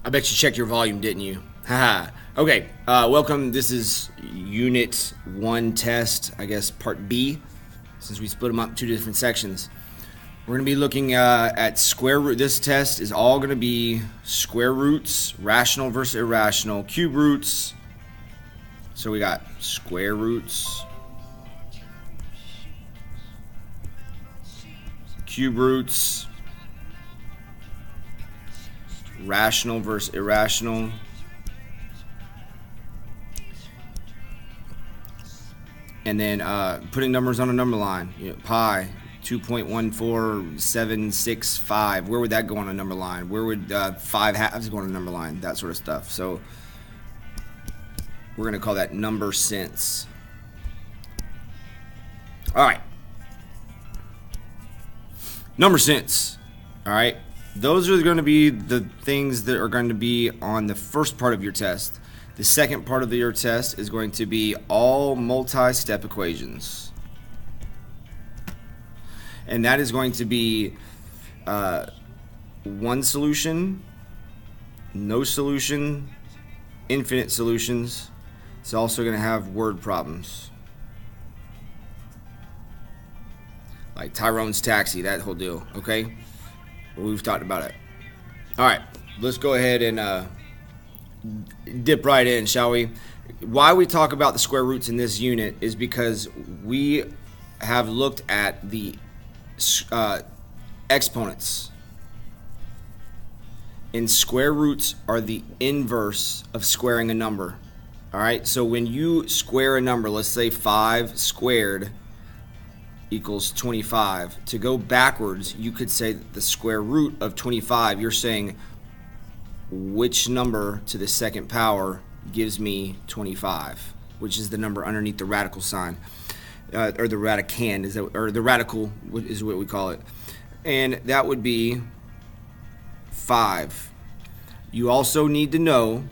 I bet you checked your volume, didn't you? Haha. Okay, welcome. This is Unit 1 test, I guess Part B, since we split them up in two different sections. We're going to be looking at square root. This test is all going to be square roots, rational versus irrational, cube roots. So we got square roots, cube roots, rational versus irrational, and then putting numbers on a number line. Pi 2.14765. Where would that go on a number line? Where would 5 halves go on a number line? That sort of stuff. So we're going to call that number sense. All right. Number sense. All right. Those are going to be the things that are going to be on the first part of your test. The second part of your test is going to be all multi-step equations. And that is going to be one solution, no solution, infinite solutions. It's also going to have word problems. Like Tyrone's taxi, that whole deal, okay? We've talked about it. All right, let's go ahead and dip right in, shall we? Why we talk about the square roots in this unit is because we have looked at the exponents. And square roots are the inverse of squaring a number. All right, so when you square a number, let's say 5 squared equals 25. To go backwards, you could say that the square root of 25, you're saying which number to the second power gives me 25, which is the number underneath the radical sign, or the radicand, or the radical is what we call it. And that would be 5. You also need to know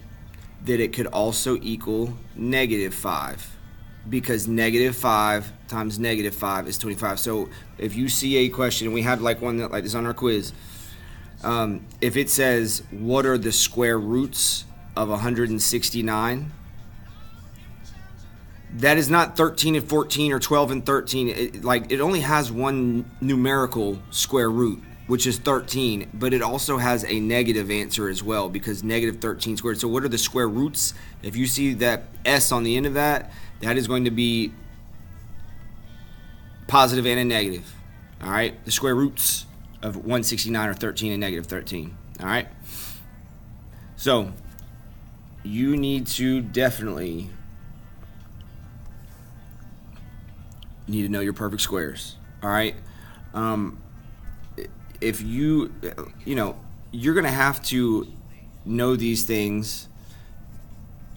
that it could also equal -5, because -5 times -5 is 25. So if you see a question, and we have like one like this on our quiz, if it says what are the square roots of 169, that is not 13 and 14 or 12 and 13. It only has one numerical square root, which is 13, but it also has a negative answer as well, because -13 squared. So what are the square roots? If you see that S on the end of that, that is going to be positive and a negative. All right, the square roots of 169 are 13 and -13. All right, so you need to definitely know your perfect squares. All right, if you're gonna have to know these things,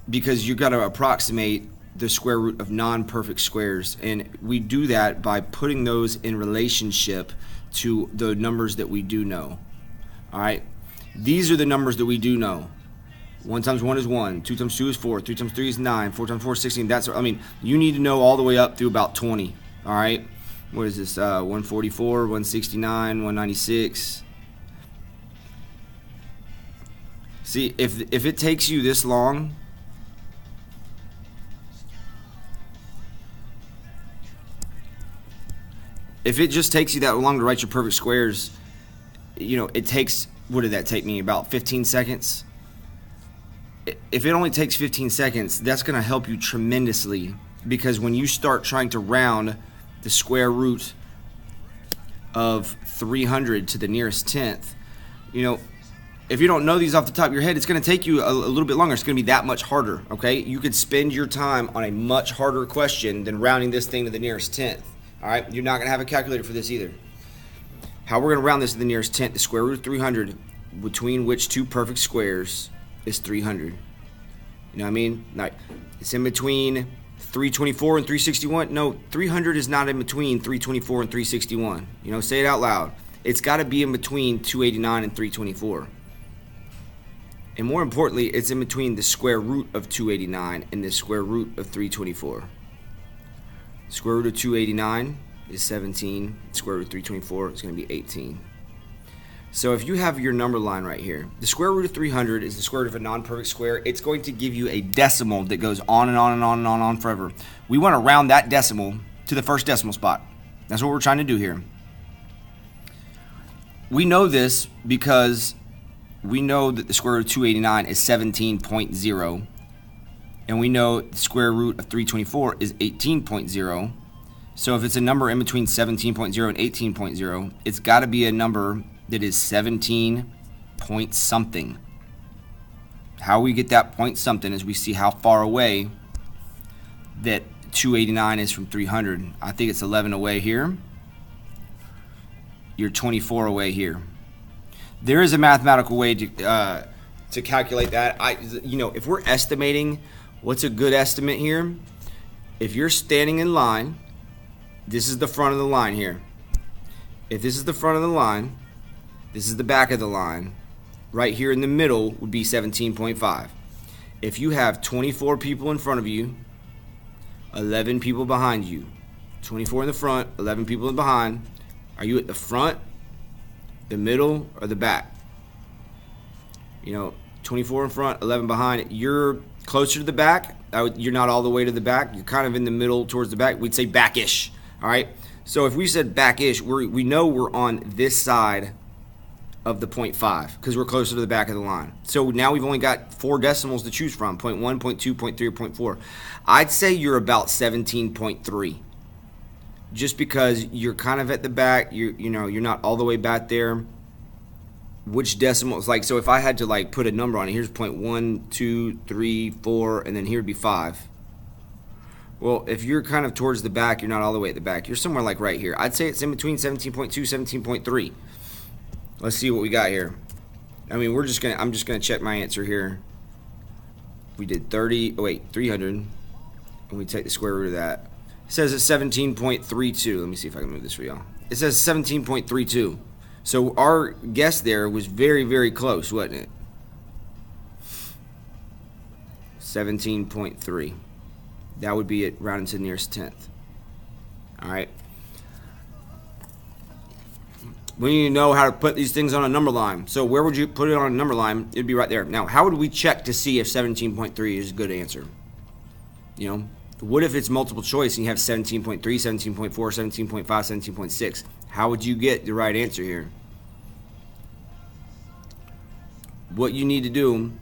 because you got to approximate the square root of non-perfect squares, and we do that by putting those in relationship to the numbers that we do know. All right, these are the numbers that we do know. 1 times 1 is 1, 2 times 2 is 4, 3 times 3 is 9, 4 times 4 is 16. You need to know all the way up through about 20. All right, what is this? 144, 169, 196. See, if it takes you this long, if it just takes you that long to write your perfect squares, it takes, what did that take me, about 15 seconds? If it only takes 15 seconds, that's going to help you tremendously, because when you start trying to round the square root of 300 to the nearest tenth, if you don't know these off the top of your head, it's going to take you a little bit longer. It's going to be that much harder, okay? You could spend your time on a much harder question than rounding this thing to the nearest tenth. All right, you're not going to have a calculator for this either. How we're going to round this to the nearest tenth, the square root of 300, between which two perfect squares is 300. You know what I mean? Like, it's in between 324 and 361. No, 300 is not in between 324 and 361. Say it out loud. It's got to be in between 289 and 324. And more importantly, it's in between the square root of 289 and the square root of 324. Square root of 289 is 17. Square root of 324 is going to be 18. So if you have your number line right here, the square root of 300 is the square root of a non-perfect square. It's going to give you a decimal that goes on and on and on and on and on forever. We want to round that decimal to the first decimal spot. That's what we're trying to do here. We know this because we know that the square root of 289 is 17.0. And we know the square root of 324 is 18.0. So if it's a number in between 17.0 and 18.0, it's got to be a number that is 17 point something. How we get that point something is we see how far away that 289 is from 300. I think it's 11 away here. You're 24 away here. There is a mathematical way to calculate that. If we're estimating, what's a good estimate here? If you're standing in line, this is the front of the line here. If this is the front of the line, this is the back of the line. Right here in the middle would be 17.5. If you have 24 people in front of you, 11 people behind you, 24 in the front, 11 people in behind, are you at the front, the middle, or the back? 24 in front, 11 behind. You're closer to the back. You're not all the way to the back. You're kind of in the middle towards the back. We'd say back-ish. All right. So if we said back-ish, we know we're on this side of the 0.5 because we're closer to the back of the line. So now we've only got 4 decimals to choose from: 0.1, 0.2, 0.3, or 0.4. I'd say you're about 17.3. Just because you're kind of at the back, you're not all the way back there. Which decimal is like, so if I had to put a number on it, here's 0.1, 2, 3, 4, and then here would be 5. Well, if you're kind of towards the back, you're not all the way at the back. You're somewhere right here. I'd say it's in between 17.2, 17.3. Let's see what we got here. I'm just gonna check my answer here. We did 300, and we take the square root of that. It says it's 17.32. Let me see if I can move this for y'all. It says 17.32. So our guess there was very, very close, wasn't it? 17.3. That would be it rounded to the nearest tenth. All right. We need to know how to put these things on a number line. So where would you put it on a number line? It'd be right there. Now, how would we check to see if 17.3 is a good answer? What if it's multiple choice and you have 17.3, 17.4, 17.5, 17.6? How would you get the right answer here? What you need to do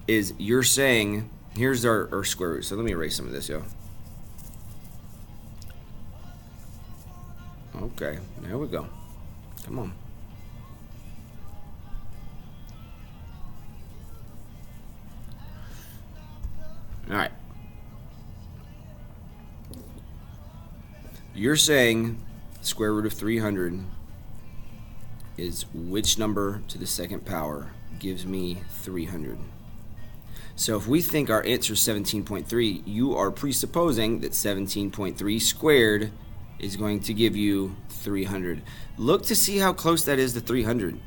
is you're saying, here's our square root. So let me erase some of this, yo. Okay, there we go. Come on. All right. You're saying square root of 300 is which number to the second power gives me 300. So if we think our answer is 17.3, you are presupposing that 17.3 squared is going to give you 300. Look to see how close that is to 300.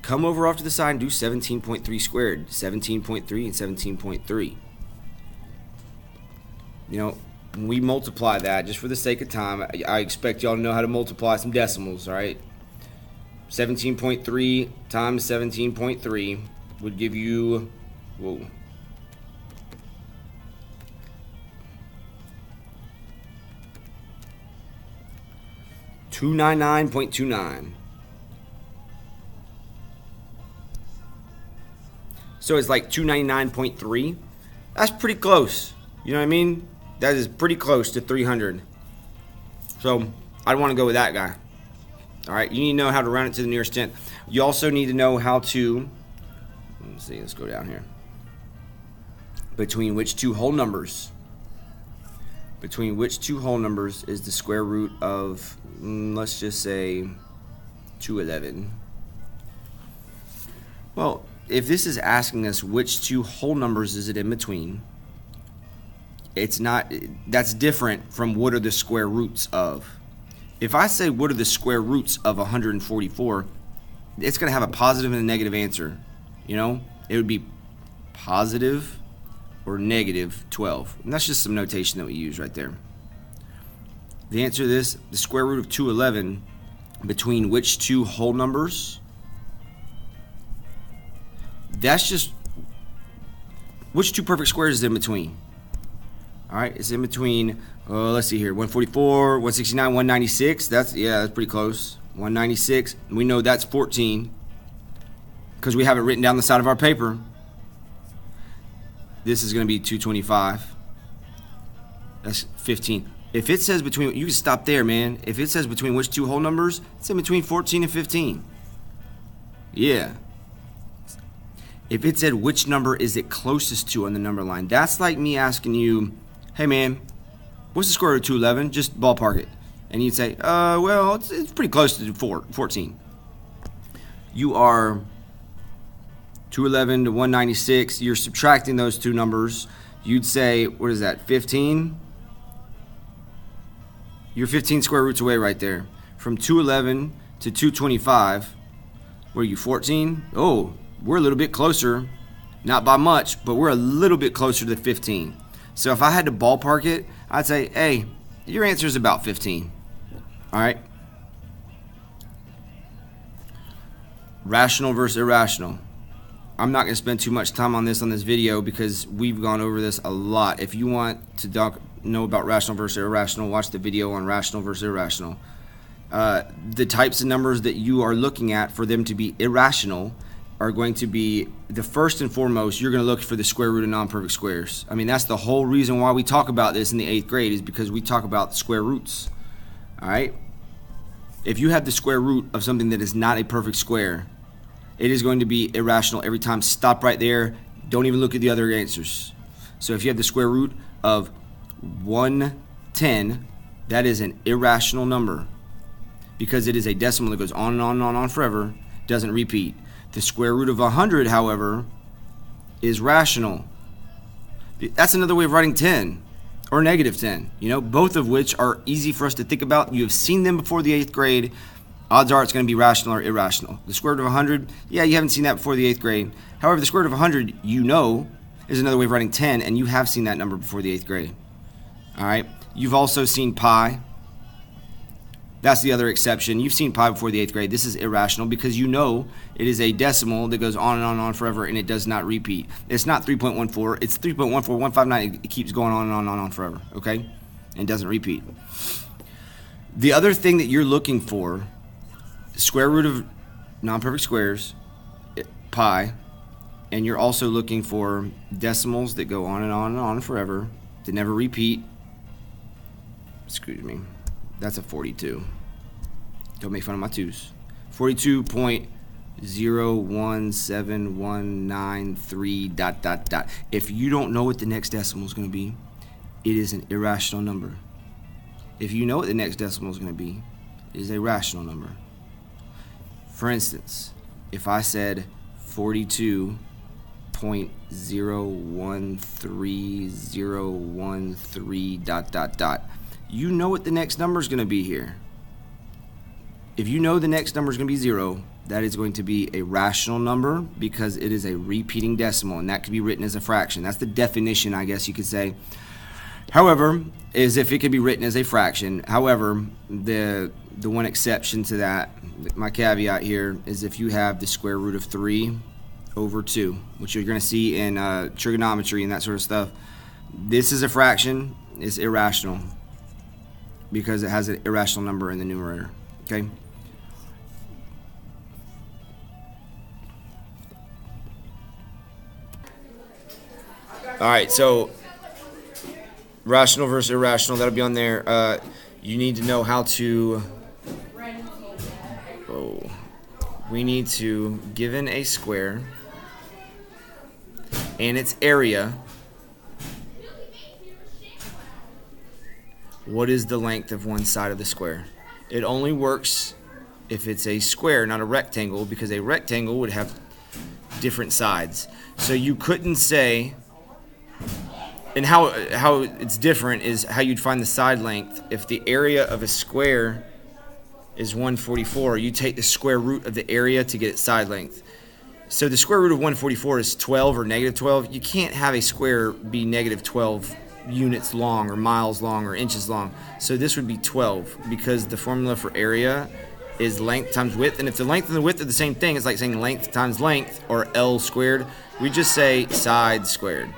Come over off to the side and do 17.3 squared, 17.3 and 17.3. When we multiply that, just for the sake of time, I expect y'all to know how to multiply some decimals, all right? 17.3 times 17.3 would give you, 299.29. So it's like 299.3. That's pretty close. You know what I mean? That is pretty close to 300. So I'd want to go with that guy. All right, you need to know how to round it to the nearest tenth. You also need to know how to, let's see, let's go down here. Between which two whole numbers? Between which two whole numbers is the square root of, let's just say, 211? Well, if this is asking us which two whole numbers is it in between, that's different from what are the square roots of. If I say what are the square roots of 144, it's going to have a positive and a negative answer. It would be positive or negative 12. And that's just some notation that we use right there. The answer to this, the square root of 211, between which two whole numbers That's just which two perfect squares is in between. All right, it's in between. Let's see here: 144, 169, 196. That's pretty close. 196. We know that's 14 because we have it written down the side of our paper. This is going to be 225. That's 15. If it says between, you can stop there, man. If it says between which two whole numbers, it's in between 14 and 15. Yeah. If it said which number is it closest to on the number line, that's like me asking you, hey man, what's the square root of 211? Just ballpark it. And you'd say, well, it's pretty close to 14. You are 211 to 196. You're subtracting those two numbers. You'd say, what is that, 15? You're 15 square roots away right there. From 211 to 225, were you 14? Oh, we're a little bit closer. Not by much, but we're a little bit closer to 15. So if I had to ballpark it, I'd say, hey, your answer is about 15. All right? Rational versus irrational. I'm not going to spend too much time on this video because we've gone over this a lot. If you want to know about rational versus irrational, watch the video on rational versus irrational. The types of numbers that you are looking at for them to be irrational are going to be, the first and foremost, you're going to look for the square root of non-perfect squares. I mean, that's the whole reason why we talk about this in the 8th grade, is because we talk about square roots. All right? If you have the square root of something that is not a perfect square, it is going to be irrational every time. Stop right there. Don't even look at the other answers. So if you have the square root of 110, that is an irrational number because it is a decimal that goes on and on and on forever, doesn't repeat. The square root of 100, however, is rational. That's another way of writing 10 or negative 10, both of which are easy for us to think about. You have seen them before the 8th grade. Odds are it's going to be rational or irrational. The square root of 100, yeah, you haven't seen that before the 8th grade. However, the square root of 100, is another way of writing 10, and you have seen that number before the 8th grade. All right? You've also seen pi. That's the other exception. You've seen pi before the 8th grade. This is irrational because it is a decimal that goes on and on and on forever, and it does not repeat. It's not 3.14. It's 3.14159. It keeps going on and on and on forever, okay? And doesn't repeat. The other thing that you're looking for, square root of non-perfect squares, pi, and you're also looking for decimals that go on and on and on forever, that never repeat. Excuse me. That's a 42. Don't make fun of my twos. 42.017193 ... If you don't know what the next decimal is going to be, it is an irrational number. If you know what the next decimal is going to be, it is a rational number. For instance, if I said 42.013013 ... You know what the next number is going to be here. If you know the next number is going to be 0, that is going to be a rational number because it is a repeating decimal, and that could be written as a fraction. That's the definition, I guess you could say. However, is if it could be written as a fraction. However, the one exception to that, my caveat here, is if you have the square root of 3 over 2, which you're going to see in trigonometry and that sort of stuff. This is a fraction. It's irrational because it has an irrational number in the numerator. Okay? All right, so rational versus irrational, that'll be on there. You need to know how to... we need to, given a square and its area, what is the length of one side of the square? It only works if it's a square, not a rectangle, because a rectangle would have different sides. So you couldn't say, and how it's different is how you'd find the side length. If the area of a square is 144, you take the square root of the area to get its side length. So the square root of 144 is 12 or negative 12. You can't have a square be negative 12 units long or miles long or inches long. So this would be 12 because the formula for area is length times width. And if the length and the width are the same thing, it's like saying length times length, or L squared. We just say side squared.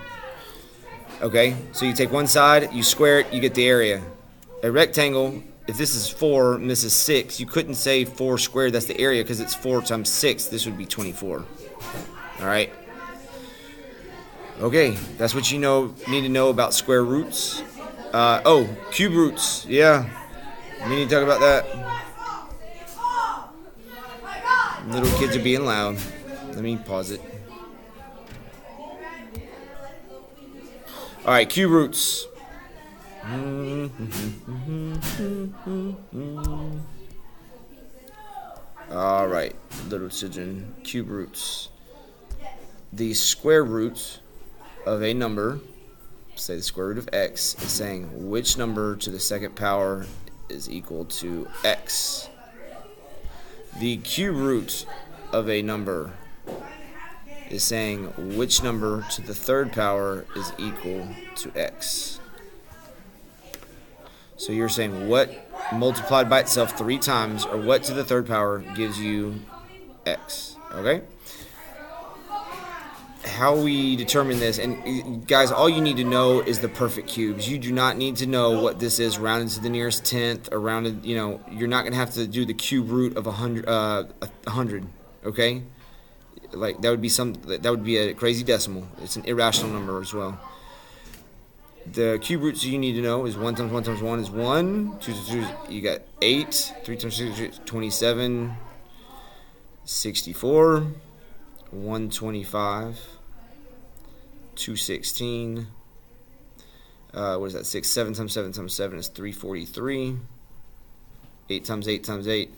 Okay, so you take one side, you square it, you get the area. A rectangle, if this is 4 and this is 6, you couldn't say 4 squared, that's the area, because it's 4 times 6. This would be 24. All right. Okay, that's what you need to know about square roots. Oh, cube roots. Yeah, we need to talk about that. Little kids are being loud. Let me pause it. All right, cube roots. All right, little children, cube roots. The square root of a number, say the square root of x, is saying which number to the second power is equal to x. The cube root of a number is saying which number to the third power is equal to x. So you're saying what multiplied by itself 3 times, or what to the third power gives you x. Okay? How we determine this, and guys, all you need to know is the perfect cubes. You do not need to know what this is rounded to the nearest tenth, or rounded, you're not going to have to do the cube root of 100, okay? Like that would be a crazy decimal. It's an irrational number as well. The cube roots you need to know is 1 times 1 times 1 is 1. 2 times 2, you got 8. 3 times 2 is 27. 64. 125. 216. What is that? 6. 7 times 7 times 7 is 343. 8 times 8 times 8.